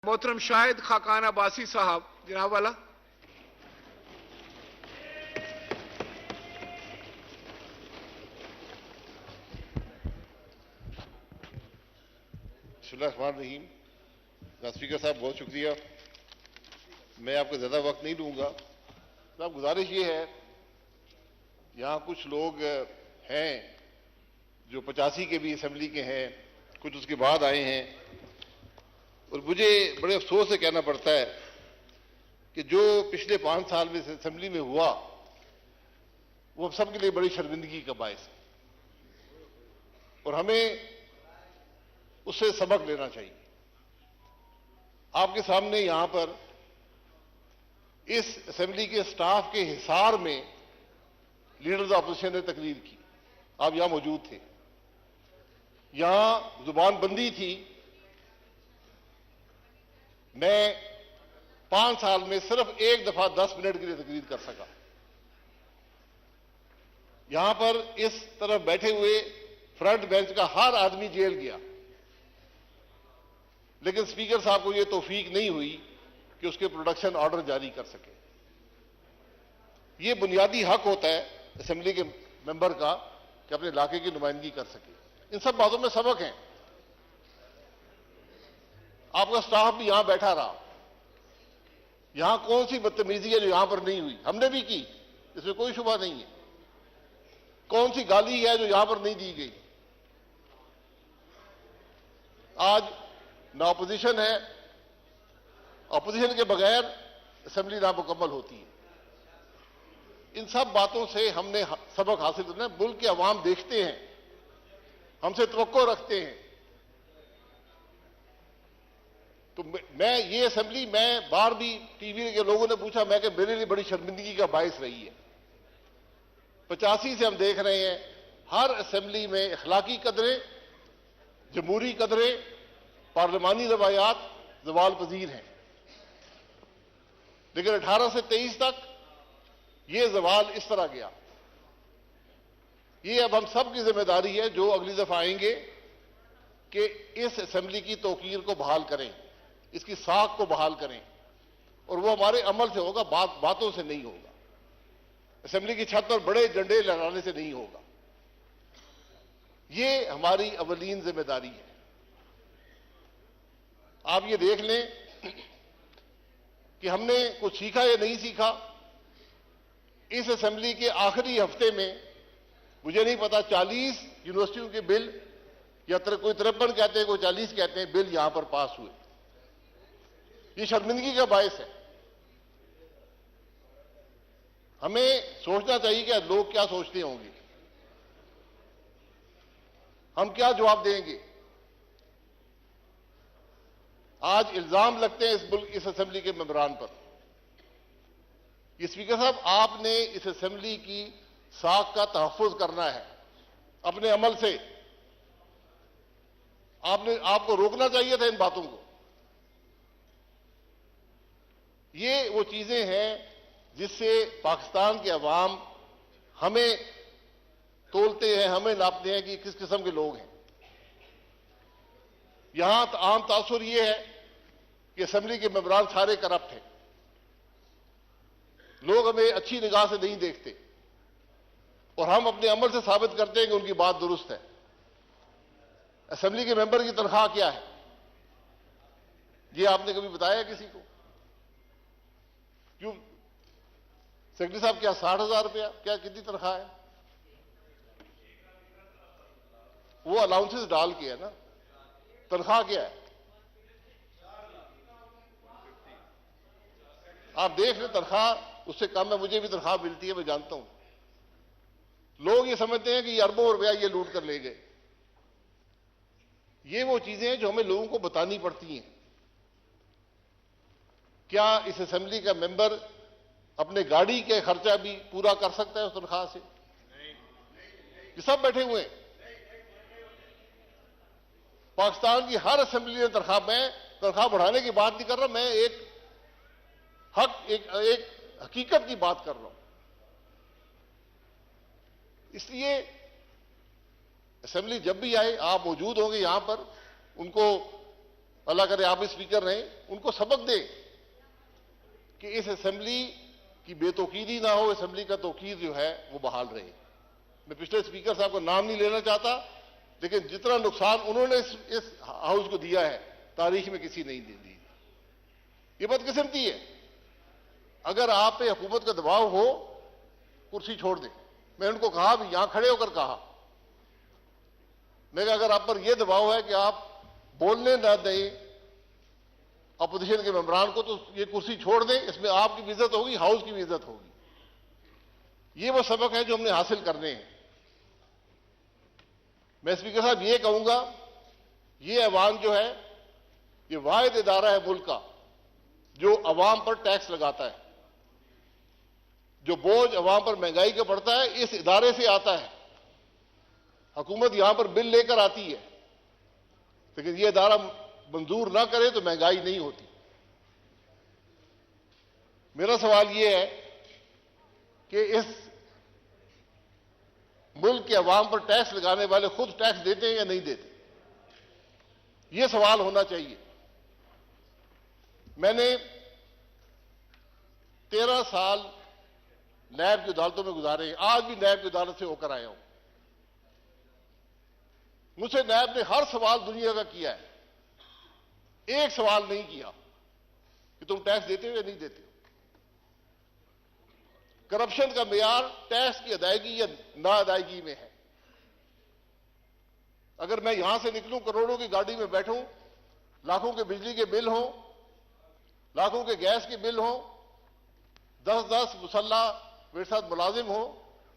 मोहतरम शाहिद खाकान अब्बासी साहब, जनाब वाला। बिस्मिल्लाहिर्रहमानिर्रहीम। स्पीकर साहब, बहुत शुक्रिया। मैं आपको ज़्यादा वक्त नहीं लूँगा। साहब, गुजारिश ये है, यहाँ कुछ लोग हैं जो 85 के भी असेंबली के हैं, कुछ उसके बाद आए हैं, और मुझे बड़े अफसोस से कहना पड़ता है कि जो पिछले 5 साल में असेंबली में हुआ वो हम सब के लिए बड़ी शर्मिंदगी का बायस है और हमें उससे सबक लेना चाहिए। आपके सामने यहां पर इस असेंबली के स्टाफ के हिसार में लीडर ऑफ अपोजिशन ने तकरीर की। आप यहां मौजूद थे। यहां जुबान बंदी थी। मैं 5 साल में सिर्फ एक दफा 10 मिनट के लिए तकरीर कर सका। यहां पर इस तरफ बैठे हुए फ्रंट बेंच का हर आदमी जेल गया, लेकिन स्पीकर साहब को यह तौफीक नहीं हुई कि उसके प्रोडक्शन ऑर्डर जारी कर सके। यह बुनियादी हक होता है असेंबली के मेंबर का कि अपने इलाके की नुमाइंदगी कर सके। इन सब बातों में सबक है। आपका स्टाफ भी यहां बैठा रहा। यहां कौन सी बदतमीजी है जो यहां पर नहीं हुई? हमने भी की, इसमें कोई शुबा नहीं है। कौन सी गाली है जो यहां पर नहीं दी गई? आज ना अपोजिशन है, अपोजिशन के बगैर असेंबली नामुकम्मल होती है। इन सब बातों से हमने सबक हासिल करना है। मुल्क के अवाम देखते हैं, हमसे तवक्को रखते हैं। तो मैं ये असेंबली, मैं बार भी टीवी के लोगों ने पूछा, मैं कि मेरे लिए बड़ी शर्मिंदगी का बायस रही है। 85 से हम देख रहे हैं हर असेंबली में अखलाकी कदरें, जमहूरी कदरें, पार्लिमानी रवायात जवाल पजीर हैं, लेकिन 18 से 23 तक ये जवाल इस तरह गया। ये अब हम सब की जिम्मेदारी है जो अगली दफा आएंगे कि इस असेंबली की तौकीर को बहाल करें, इसकी साख को बहाल करें, और वो हमारे अमल से होगा, बातों से नहीं होगा। असेंबली की छत पर बड़े झंडे लहराने से नहीं होगा। ये हमारी अवलीन जिम्मेदारी है। आप ये देख लें कि हमने कुछ सीखा या नहीं सीखा। इस असेंबली के आखिरी हफ्ते में, मुझे नहीं पता, 40 यूनिवर्सिटियों के बिल, या कोई 53 कहते हैं, कोई 40 कहते हैं, बिल यहां पर पास हुए। ये शर्मिंदगी का बायस है। हमें सोचना चाहिए कि लोग क्या सोचते होंगे, हम क्या जवाब देंगे। आज इल्जाम लगते हैं इस असेंबली के मेंबरान पर। ये स्पीकर साहब, आपने इस असेंबली की साख का तहफ्फुज करना है अपने अमल से। आपको रोकना चाहिए था इन बातों को। ये वो चीजें हैं जिससे पाकिस्तान के अवाम हमें तोलते हैं, हमें नापते हैं कि किस किस्म के लोग हैं। यहां आम तासुर ये है कि असेंबली के मेंबरान सारे करप्ट हैं। लोग हमें अच्छी निगाह से नहीं देखते और हम अपने अमल से साबित करते हैं कि उनकी बात दुरुस्त है। असेंबली के मेंबर की तनख्वाह क्या है, ये आपने कभी बताया किसी को? क्यों सेक्रेटरी साहब, क्या 60,000 रुपया, क्या कितनी तनख्वाह है? वो अलाउंसेस डाल के है ना। तनख्वाह क्या है आप देख रहे, तनख्वाह उससे कम है। मुझे भी तनख्वाह मिलती है, मैं जानता हूं। लोग ये समझते हैं कि ये अरबों रुपया ये लूट कर ले गए। ये वो चीजें हैं जो हमें लोगों को बतानी पड़ती हैं। क्या इस असेंबली का मेंबर अपने गाड़ी के खर्चा भी पूरा कर सकता है उस तनख्वाह से? ये सब बैठे हुए हैं। पाकिस्तान की हर असेंबली ने तनख्वाह, मैं तनख्वाह बढ़ाने की बात नहीं कर रहा, मैं एक हकीकत की बात कर रहा हूं। इसलिए असेंबली जब भी आए, आप मौजूद होंगे यहां पर, उनको अल्लाह करे आप भी स्पीकर रहें, उनको सबक दें कि इस असेंबली की बेतौकीदी ना हो, असेंबली का तौकीर जो है वो बहाल रहे। मैं पिछले स्पीकर साहब का नाम नहीं लेना चाहता, लेकिन जितना नुकसान उन्होंने इस हाउस को दिया है तारीख में किसी नहीं दी। ये बदकिस्मती है। अगर आप पे हुकूमत का दबाव हो, कुर्सी छोड़ दें। मैं उनको कहा भी, यहां खड़े होकर कहा, मैं अगर आप पर यह दबाव है कि आप बोलने ना दें अपोजिशन के मेंबरान को, तो ये कुर्सी छोड़ दें। इसमें आपकी भी इज्जत होगी, हाउस की भी इज्जत होगी। ये वो सबक है जो हमने हासिल करने हैं। मैं स्पीकर साहब ये कहूंगा, ये ऐवान जो है ये वाहिद इदारा है मुल्क का जो अवाम पर टैक्स लगाता है। जो बोझ अवाम पर महंगाई का पड़ता है इस इदारे से आता है। हुकूमत यहां पर बिल लेकर आती है, लेकिन यह इदारा मंजूर ना करे तो महंगाई नहीं होती। मेरा सवाल यह है कि इस मुल्क के अवाम पर टैक्स लगाने वाले खुद टैक्स देते हैं या नहीं देते, यह सवाल होना चाहिए। मैंने 13 साल नैब की अदालतों में गुजारे हैं, आज भी नैब की अदालत से होकर आया हूं। मुझसे नैब ने हर सवाल दुनिया का किया है, एक सवाल नहीं किया कि तुम टैक्स देते हो या नहीं देते हो। करप्शन का मेयार टैक्स की अदायगी या ना अदायगी में है। अगर मैं यहां से निकलूं, करोड़ों की गाड़ी में बैठूं, लाखों के बिजली के बिल हों, लाखों के गैस के बिल हों, 10-10 मुसल्ला मेरे साथ मुलाजिम हो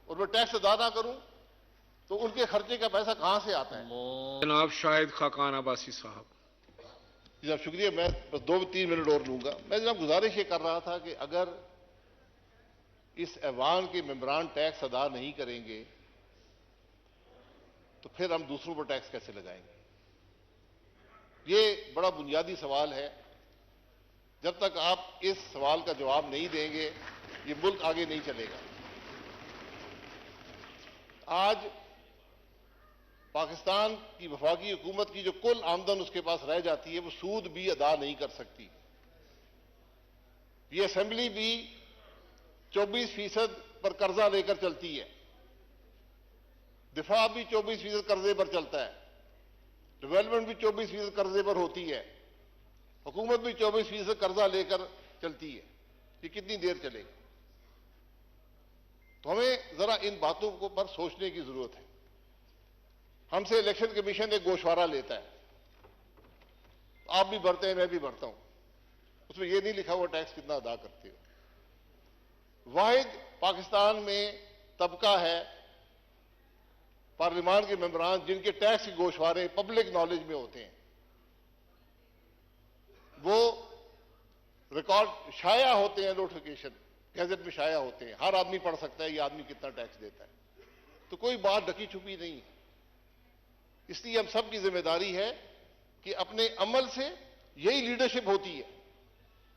और मैं टैक्स अदा ना करूं, तो उनके खर्चे का पैसा कहां से आता है? जनाब शाहिद खाकान अब्बासी साहब। जनाब शुक्रिया। मैं बस 2-3 मिनट और लूंगा। मैं जनाब गुजारिश ये कर रहा था कि अगर इस ऐवान के मेंबरान टैक्स अदा नहीं करेंगे तो फिर हम दूसरों पर टैक्स कैसे लगाएंगे? ये बड़ा बुनियादी सवाल है। जब तक आप इस सवाल का जवाब नहीं देंगे ये मुल्क आगे नहीं चलेगा। आज पाकिस्तान की वफाकी हुकूमत की जो कुल आमदन उसके पास रह जाती है वो सूद भी अदा नहीं कर सकती। ये असेंबली भी 24% पर कर्जा लेकर चलती है, दिफा भी 24% कर्जे पर चलता है, डेवलपमेंट भी 24% कर्जे पर होती है, हुकूमत भी 24% कर्जा लेकर चलती है। ये कितनी देर चलेगा? तो हमें जरा इन बातों को पर सोचने की जरूरत है। हमसे इलेक्शन कमीशन एक गोशवारा लेता है, आप भी भरते हैं, मैं भी भरता हूं, उसमें यह नहीं लिखा हुआ टैक्स कितना अदा करते हो। वाहिद पाकिस्तान में तबका है पार्लियामान के मेंबरान जिनके टैक्स के गोशवारे पब्लिक नॉलेज में होते हैं। वो रिकॉर्ड शाया होते हैं, नोटिफिकेशन गैजेट में शाया होते हैं, हर आदमी पढ़ सकता है ये आदमी कितना टैक्स देता है। तो कोई बात ढकी छुपी नहीं है। इसलिए हम सब की जिम्मेदारी है कि अपने अमल से यही लीडरशिप होती है।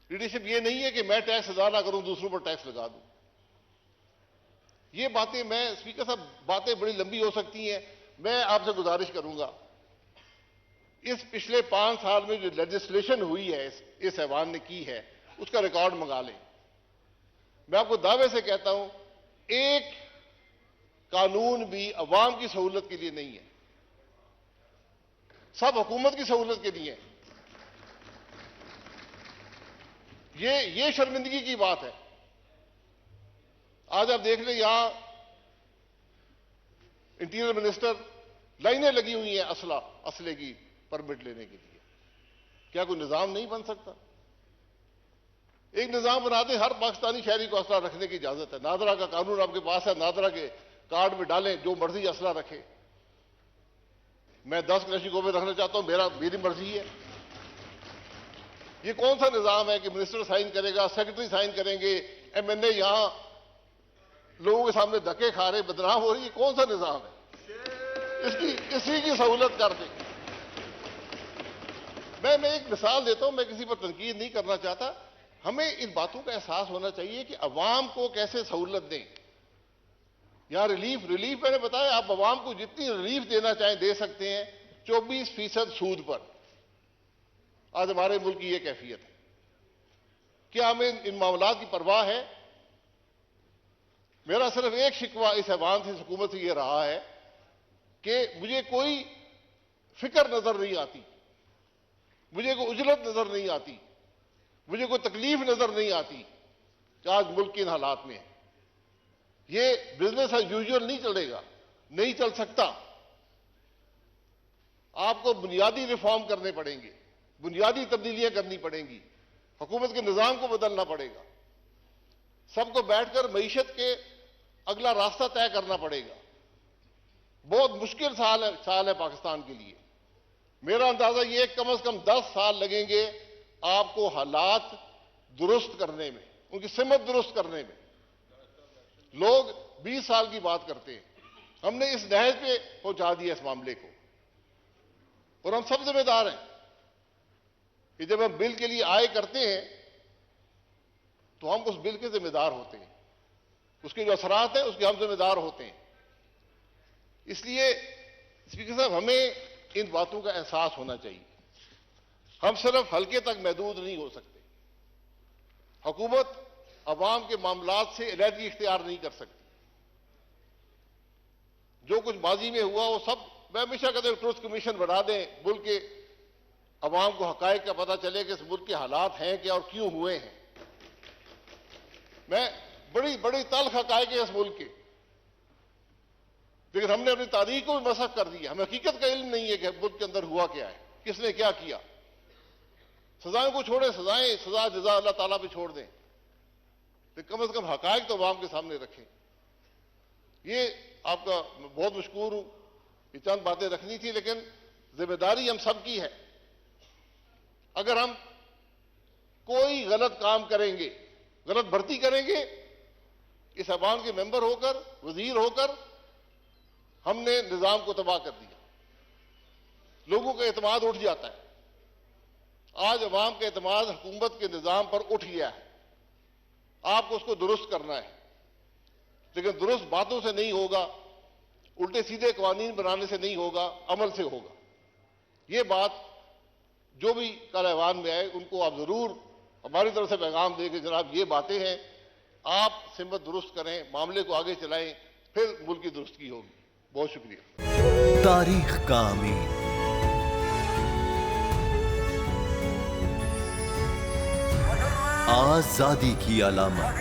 लीडरशिप ये नहीं है कि मैं टैक्स अदा ना करूं, दूसरों पर टैक्स लगा दूं। ये बातें, मैं स्पीकर साहब बातें बड़ी लंबी हो सकती हैं। मैं आपसे गुजारिश करूंगा, इस पिछले 5 साल में जो लेजिस्लेशन हुई है इस ऐवान ने की है उसका रिकॉर्ड मंगा लें। मैं आपको दावे से कहता हूं एक कानून भी अवाम की सहूलत के लिए नहीं है, सब हुकूमत की सहूलत के लिए है। ये शर्मिंदगी की बात है। आज आप देख लें यहां इंटीरियर मिनिस्टर लाइनें लगी हुई हैं असले की परमिट लेने के लिए। क्या कोई निजाम नहीं बन सकता? एक निजाम बना दे, हर पाकिस्तानी शहरी को असला रखने की इजाजत है। नादरा का कानून आपके पास है, नादरा के कार्ड में डालें, जो मर्जी असला रखे। मैं 10 क्लैशिकों में रखना चाहता हूं, मेरी मर्जी है। ये कौन सा निजाम है कि मिनिस्टर साइन करेगा, सेक्रेटरी साइन करेंगे, एमएनए यहां लोगों के सामने धक्के खा रहे, बदनाम हो रही? ये कौन सा निजाम है? इसी की सहूलत कर दें। मैं एक मिसाल देता हूं, मैं किसी पर तनकीद नहीं करना चाहता। हमें इन बातों का एहसास होना चाहिए कि अवाम को कैसे सहूलत दें। यहां रिलीफ मैंने बताया, आप अवाम को जितनी रिलीफ देना चाहें दे सकते हैं, 24% सूद पर। आज हमारे मुल्क की ये कैफियत है। क्या हमें इन मामलात की परवाह है? मेरा सिर्फ एक शिकवा इस ऐवान से, हुकूमत से ये रहा है कि मुझे कोई फिक्र नजर नहीं आती, मुझे कोई उजलत नजर नहीं आती, मुझे कोई तकलीफ नजर नहीं आती कि आज मुल्क के इन हालात में है। ये बिजनेस एज यूजुअल नहीं चलेगा, नहीं चल सकता। आपको बुनियादी रिफॉर्म करने पड़ेंगे, बुनियादी तब्दीलियां करनी पड़ेंगी, हुकूमत के निजाम को बदलना पड़ेगा, सबको बैठकर मईशत के अगला रास्ता तय करना पड़ेगा। बहुत मुश्किल साल है पाकिस्तान के लिए। मेरा अंदाजा ये कम से कम 10 साल लगेंगे आपको हालात दुरुस्त करने में, उनकी सिमत दुरुस्त करने में। लोग 20 साल की बात करते हैं, हमने इस नहज पे पहुंचा दिया इस मामले को, और हम सब जिम्मेदार हैं कि जब हम बिल के लिए आय करते हैं तो हम उस बिल के जिम्मेदार होते हैं, उसके जो असरात हैं उसके हम जिम्मेदार होते हैं। इसलिए स्पीकर साहब, हमें इन बातों का एहसास होना चाहिए। हम सिर्फ हल्के तक महदूद नहीं हो सकते। हुकूमत अवाम के मामलात से अलहदगी इख्तियार नहीं कर सकती। जो कुछ माजी में हुआ वो सब, मैं हमेशा कहता हूं ट्रुथ कमीशन बना दें, मुल्क के अवाम को हकायक का पता चले कि इस मुल्क के हालात हैं क्या और क्यों हुए हैं। मैं बड़ी बड़ी तल्ख हकायक है इस मुल्क के, लेकिन हमने अपनी तारीख को भी मसख कर दिया। हमें हकीकत का इल्म नहीं है कि मुल्क के अंदर हुआ क्या है, किसने क्या किया। सजाएं को छोड़े, सजा जजा अल्लाह ताला पे छोड़ दें, लेकिन कम से कम हकायक तो अवाम के सामने रखें। ये आपका बहुत मशकूर हूं, ये चंद बातें रखनी थी, लेकिन जिम्मेदारी हम सबकी है। अगर हम कोई गलत काम करेंगे, गलत भर्ती करेंगे, इस अवाम के मेंबर होकर, वजीर होकर, हमने निजाम को तबाह कर दिया। लोगों का एतमाद उठ जाता है। आज अवाम का एतमाद हुकूमत के निजाम पर उठ गया है। आपको उसको दुरुस्त करना है, लेकिन दुरुस्त बातों से नहीं होगा, उल्टे सीधे कवानीन बनाने से नहीं होगा, अमल से होगा। ये बात जो भी कल ऐवान में आए उनको आप जरूर हमारी तरफ से पैगाम दें कि जनाब ये बातें हैं, आप सिमत दुरुस्त करें, मामले को आगे चलाएं, फिर मुल्क की दुरुस्ती होगी। बहुत शुक्रिया। तारीख का अमीन, आजादी की अलामत,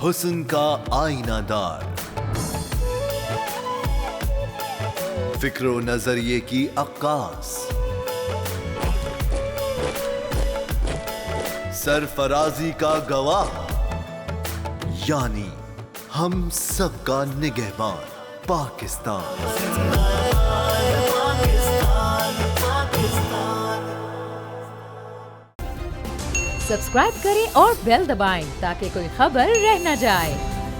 हुस्न का आईनादार, फिक्रो नजरिए की अक्कास, सरफराजी का गवाह, यानी हम सबका निगहबान पाकिस्तान। सब्सक्राइब करें और बेल दबाएं ताकि कोई खबर रह न जाए।